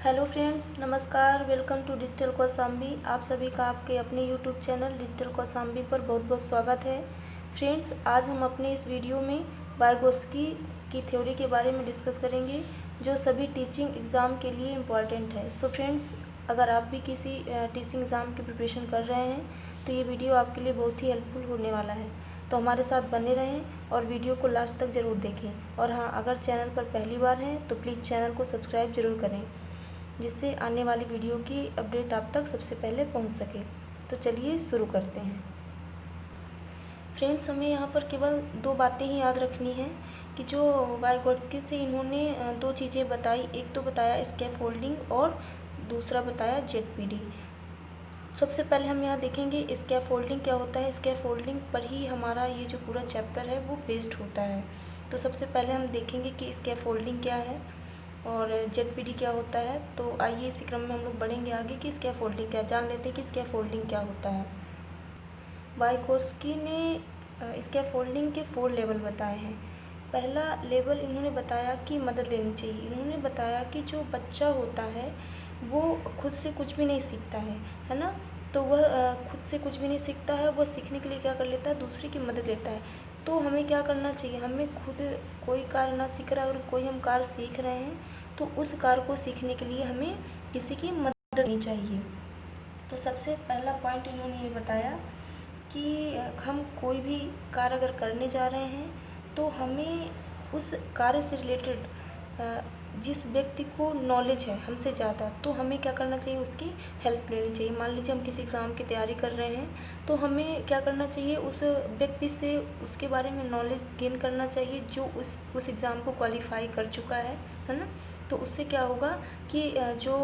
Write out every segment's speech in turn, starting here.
Hello friends, नमस्कार। Welcome to digital Kaushambi. आप सभी का आपके अपने यूट्यूब चैनल डिजिटल कौशाम्बी पर बहुत बहुत स्वागत है। फ्रेंड्स, आज हम अपने इस वीडियो में वाइगोत्स्की की थ्योरी के बारे में डिस्कस करेंगे, जो सभी टीचिंग एग्ज़ाम के लिए इम्पॉर्टेंट है। सो फ्रेंड्स, अगर आप भी किसी टीचिंग एग्ज़ाम की प्रिपरेशन कर रहे हैं तो ये वीडियो आपके लिए बहुत ही हेल्पफुल होने वाला है। तो हमारे साथ बने रहें और वीडियो को लास्ट तक ज़रूर देखें। और हाँ, अगर चैनल पर पहली बार हैं तो प्लीज़ चैनल को सब्सक्राइब ज़रूर करें, जिससे आने वाली वीडियो की अपडेट आप तक सबसे पहले पहुंच सके। तो चलिए शुरू करते हैं। फ्रेंड्स, हमें यहाँ पर केवल दो बातें ही याद रखनी है कि जो वाइगोत्स्की से इन्होंने दो चीज़ें बताई। एक तो बताया स्कैफोल्डिंग और दूसरा बताया जेडपीडी। सबसे पहले हम यहाँ देखेंगे स्कैफोल्डिंग क्या होता है। स्कैफोल्डिंग पर ही हमारा ये जो पूरा चैप्टर है वो बेस्ड होता है। तो सबसे पहले हम देखेंगे कि स्कैफोल्डिंग क्या है और जेडपीडी क्या होता है। तो आइए इसी क्रम में हम लोग बढ़ेंगे आगे कि स्कैफोल्डिंग क्या, जान लेते हैं कि स्कैफोल्डिंग क्या होता है। वाइगोत्स्की ने स्कैफोल्डिंग के 4 लेवल बताए हैं। पहला लेवल इन्होंने बताया कि मदद लेनी चाहिए। इन्होंने बताया कि जो बच्चा होता है वो खुद से कुछ भी नहीं सीखता है ना। तो वह खुद से कुछ भी नहीं सीखता है, वह सीखने के लिए क्या कर लेता है, दूसरे की मदद लेता है। तो हमें क्या करना चाहिए, हमें खुद कोई कार्य ना सीख रहा है, अगर कोई हम कार्य सीख रहे हैं तो उस कार्य को सीखने के लिए हमें किसी की मदद लेनी चाहिए। तो सबसे पहला पॉइंट इन्होंने ये बताया कि हम कोई भी कार्य अगर करने जा रहे हैं तो हमें उस कार्य से रिलेटेड जिस व्यक्ति को नॉलेज है हमसे ज़्यादा, तो हमें क्या करना चाहिए, उसकी हेल्प लेनी चाहिए। मान लीजिए हम किसी एग्ज़ाम की तैयारी कर रहे हैं तो हमें क्या करना चाहिए, उस व्यक्ति से उसके बारे में नॉलेज गेन करना चाहिए जो उस एग्ज़ाम को क्वालिफाई कर चुका है ना। तो उससे क्या होगा कि जो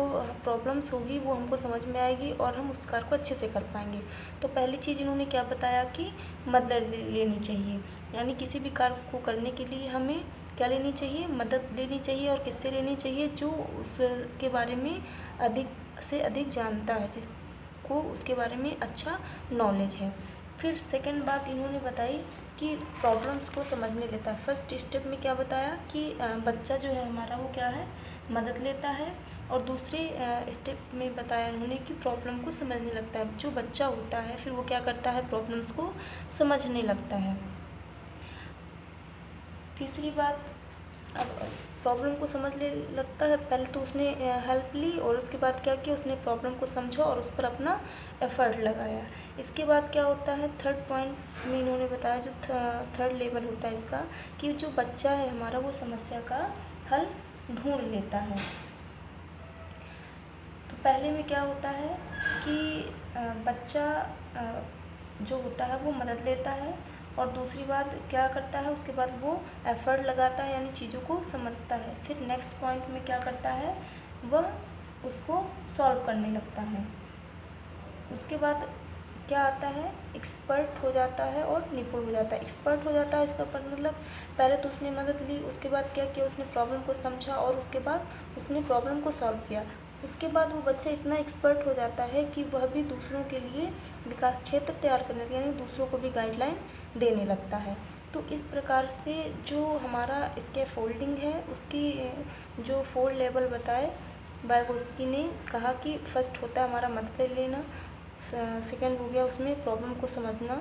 प्रॉब्लम्स होगी वो हमको समझ में आएगी और हम उस कार्य को अच्छे से कर पाएंगे। तो पहली चीज़ इन्होंने क्या बताया कि मदद लेनी चाहिए, यानी किसी भी कार्य को करने के लिए हमें क्या लेनी चाहिए, मदद लेनी चाहिए। और किससे लेनी चाहिए, जो उसके बारे में अधिक से अधिक जानता है, जिसको उसके बारे में अच्छा नॉलेज है। फिर सेकंड बात इन्होंने बताई कि प्रॉब्लम्स को समझने लेता है। फर्स्ट स्टेप में क्या बताया कि बच्चा जो है हमारा वो क्या है, मदद लेता है। और दूसरे स्टेप में बताया उन्होंने कि प्रॉब्लम को समझने लगता है। जो बच्चा होता है फिर वो क्या करता है, प्रॉब्लम्स को समझने लगता है। तीसरी बात, अब प्रॉब्लम को समझने लगता है, पहले तो उसने हेल्प ली और उसके बाद क्या किया, उसने प्रॉब्लम को समझा और उस पर अपना एफर्ट लगाया। इसके बाद क्या होता है, थर्ड पॉइंट में इन्होंने बताया, जो थर्ड लेवल होता है इसका, कि जो बच्चा है हमारा वो समस्या का हल ढूंढ लेता है। तो पहले में क्या होता है कि बच्चा जो होता है वो मदद लेता है और दूसरी बात क्या करता है, उसके बाद वो एफर्ट लगाता है, यानी चीज़ों को समझता है। फिर नेक्स्ट पॉइंट में क्या करता है, वह उसको सॉल्व करने लगता है। उसके बाद क्या आता है, एक्सपर्ट हो जाता है और निपुण हो जाता है। एक्सपर्ट हो जाता है इसका मतलब पहले तो उसने मदद ली, उसके बाद क्या किया, उसने प्रॉब्लम को समझा और उसके बाद उसने प्रॉब्लम को सॉल्व किया। उसके बाद वो बच्चा इतना एक्सपर्ट हो जाता है कि वह भी दूसरों के लिए विकास क्षेत्र तैयार करने, यानी दूसरों को भी गाइडलाइन देने लगता है। तो इस प्रकार से जो हमारा स्कैफोल्डिंग है उसकी जो 4 लेवल बताए वाइगोत्स्की ने, कहा कि फर्स्ट होता है हमारा मदद लेना, सेकंड हो गया उसमें प्रॉब्लम को समझना,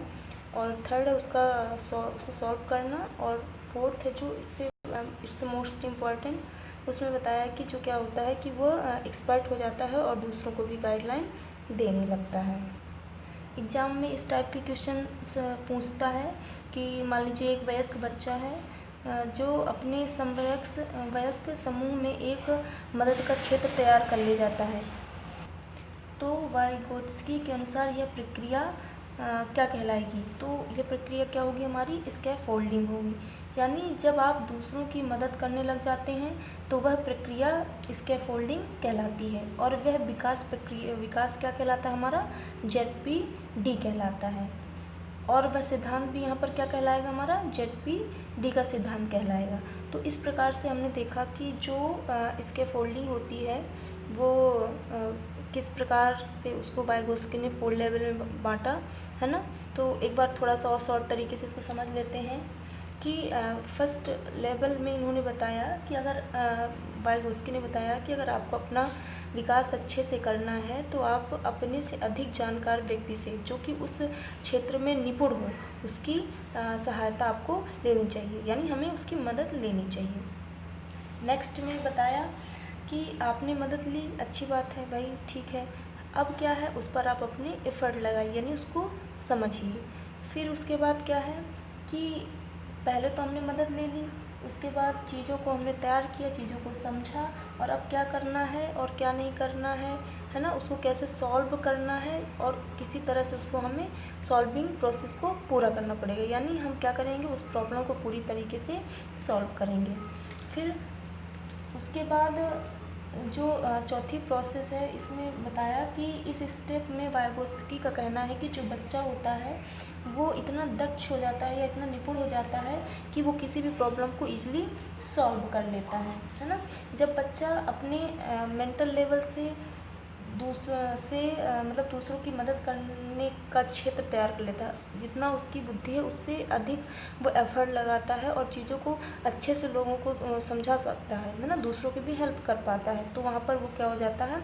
और थर्ड है उसको सॉल्व करना, और फोर्थ है जो इससे मोस्ट इम्पॉर्टेंट, उसमें बताया कि जो क्या होता है कि वो एक्सपर्ट हो जाता है और दूसरों को भी गाइडलाइन देने लगता है। एग्ज़ाम में इस टाइप के क्वेश्चन पूछता है कि मान लीजिए एक वयस्क बच्चा है जो अपने वयस्क समूह में एक मदद का क्षेत्र तैयार कर ले जाता है। तो वाइगोत्स्की के अनुसार यह प्रक्रिया क्या कहलाएगी, तो यह प्रक्रिया क्या होगी, हमारी स्कैफोल्डिंग होगी। यानी जब आप दूसरों की मदद करने लग जाते हैं तो वह प्रक्रिया स्कैफोल्डिंग कहलाती है। और वह विकास क्या कहलाता है, हमारा जेडपीडी कहलाता है। और वह सिद्धांत भी यहाँ पर क्या कहलाएगा, हमारा जेडपीडी का सिद्धांत कहलाएगा। तो इस प्रकार से हमने देखा कि जो स्कैफोल्डिंग होती है वो किस प्रकार से उसको वाइगोत्स्की ने 4 लेवल में बांटा है ना। तो एक बार थोड़ा सा और शॉर्ट तरीके से इसको समझ लेते हैं कि फर्स्ट लेवल में इन्होंने बताया कि अगर वाइगोत्स्की ने बताया कि अगर आपको अपना विकास अच्छे से करना है तो आप अपने से अधिक जानकार व्यक्ति से, जो कि उस क्षेत्र में निपुण हो, उसकी सहायता आपको लेनी चाहिए, यानी हमें उसकी मदद लेनी चाहिए। नेक्स्ट में बताया कि आपने मदद ली, अच्छी बात है भाई, ठीक है। अब क्या है, उस पर आप अपने एफर्ट लगाइए, यानी उसको समझिए। फिर उसके बाद क्या है कि पहले तो हमने मदद ले ली, उसके बाद चीज़ों को हमने तैयार किया, चीज़ों को समझा, और अब क्या करना है और क्या नहीं करना है ना, उसको कैसे सॉल्व करना है, और किसी तरह से उसको हमें सॉल्विंग प्रोसेस को पूरा करना पड़ेगा, यानी हम क्या करेंगे, उस प्रॉब्लम को पूरी तरीके से सॉल्व करेंगे। फिर उसके बाद जो चौथी प्रोसेस है, इसमें बताया कि इस स्टेप में वाइगोत्स्की का कहना है कि जो बच्चा होता है वो इतना दक्ष हो जाता है या इतना निपुण हो जाता है कि वो किसी भी प्रॉब्लम को ईजिली सॉल्व कर लेता है ना। जब बच्चा अपने मेंटल लेवल से मतलब दूसरों की मदद करने का क्षेत्र तैयार कर लेता है, जितना उसकी बुद्धि है उससे अधिक वो एफर्ट लगाता है और चीज़ों को अच्छे से लोगों को समझा सकता है ना, दूसरों की भी हेल्प कर पाता है, तो वहाँ पर वो क्या हो जाता है,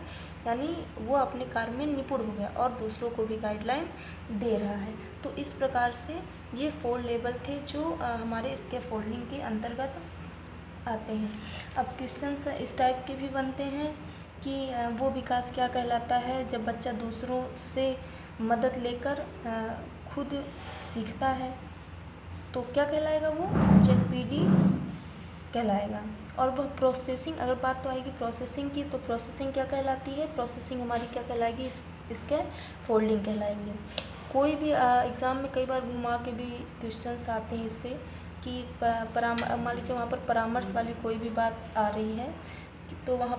यानी वो अपने कार्य में निपुण हो गया और दूसरों को भी गाइडलाइन दे रहा है। तो इस प्रकार से ये 4 लेवल थे जो हमारे स्कैफोल्डिंग के अंतर्गत आते हैं। अब क्वेश्चंस इस टाइप के भी बनते हैं कि वो विकास क्या कहलाता है जब बच्चा दूसरों से मदद लेकर खुद सीखता है, तो क्या कहलाएगा, वो ZPD कहलाएगा। और वह प्रोसेसिंग, अगर बात तो आएगी प्रोसेसिंग की, तो प्रोसेसिंग क्या कहलाती है, प्रोसेसिंग हमारी क्या कहलाएगी, इसके फोल्डिंग कहलाएगी। कोई भी एग्ज़ाम में कई बार घुमा के भी क्वेश्चंस आते हैं इससे कि मान लीजिए वहाँ पर परामर्श वाली कोई भी बात आ रही है, तो वहाँ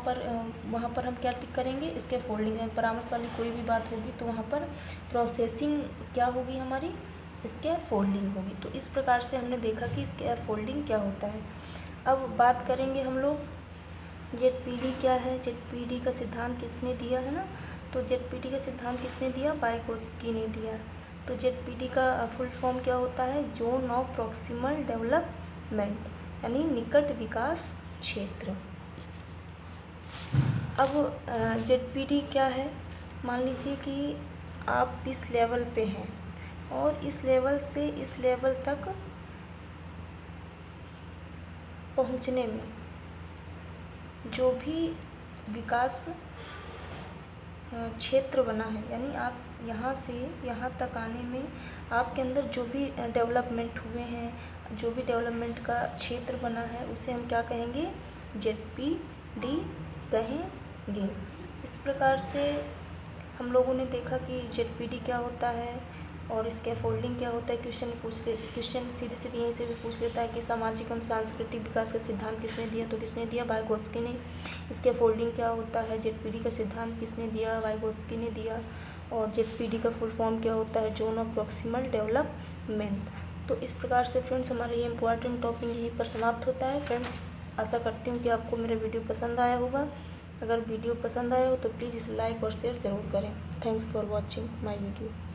पर हम क्या टिक करेंगे, इसके फोल्डिंग। परामर्श वाली कोई भी बात होगी तो वहाँ पर प्रोसेसिंग क्या होगी हमारी, इसके फोल्डिंग होगी। तो इस प्रकार से हमने देखा कि इसके फोल्डिंग क्या होता है। अब बात करेंगे हम लोग ZPD क्या है, ZPD का सिद्धांत किसने दिया है ना, तो ZPD का सिद्धांत किसने दिया, वाइगोत्स्की ने दिया। तो ZPD का फुल फॉर्म क्या होता है, जोन ऑफ प्रॉक्सिमल डेवलपमेंट, यानी निकट विकास क्षेत्र। अब ZPD क्या है, मान लीजिए कि आप इस लेवल पे हैं और इस लेवल से इस लेवल तक पहुंचने में जो भी विकास क्षेत्र बना है, यानी आप यहाँ से यहाँ तक आने में आपके अंदर जो भी डेवलपमेंट हुए हैं, जो भी डेवलपमेंट का क्षेत्र बना है, उसे हम क्या कहेंगे, ZPD कहेंगे। इस प्रकार से हम लोगों ने देखा कि ZPD क्या होता है और स्कैफोल्डिंग क्या होता है। क्वेश्चन सीधे सीधे यहीं से भी पूछ लेता है कि सामाजिक एवं सांस्कृतिक विकास का सिद्धांत किसने दिया, तो किसने दिया, वाइगोत्स्की ने। स्कैफोल्डिंग क्या होता है, ZPD का सिद्धांत किसने दिया, वाइगोत्स्की ने दिया। और ZPD का फुल फॉर्म क्या होता है, जोन ऑफ प्रॉक्सिमल डेवलपमेंट। तो इस प्रकार से फ्रेंड्स हमारा ये इंपॉर्टेंट टॉपिक यहीं पर समाप्त होता है। फ्रेंड्स आशा करती हूँ कि आपको मेरा वीडियो पसंद आया होगा। अगर वीडियो पसंद आया हो तो प्लीज़ इसे लाइक और शेयर ज़रूर करें। Thanks for watching my video.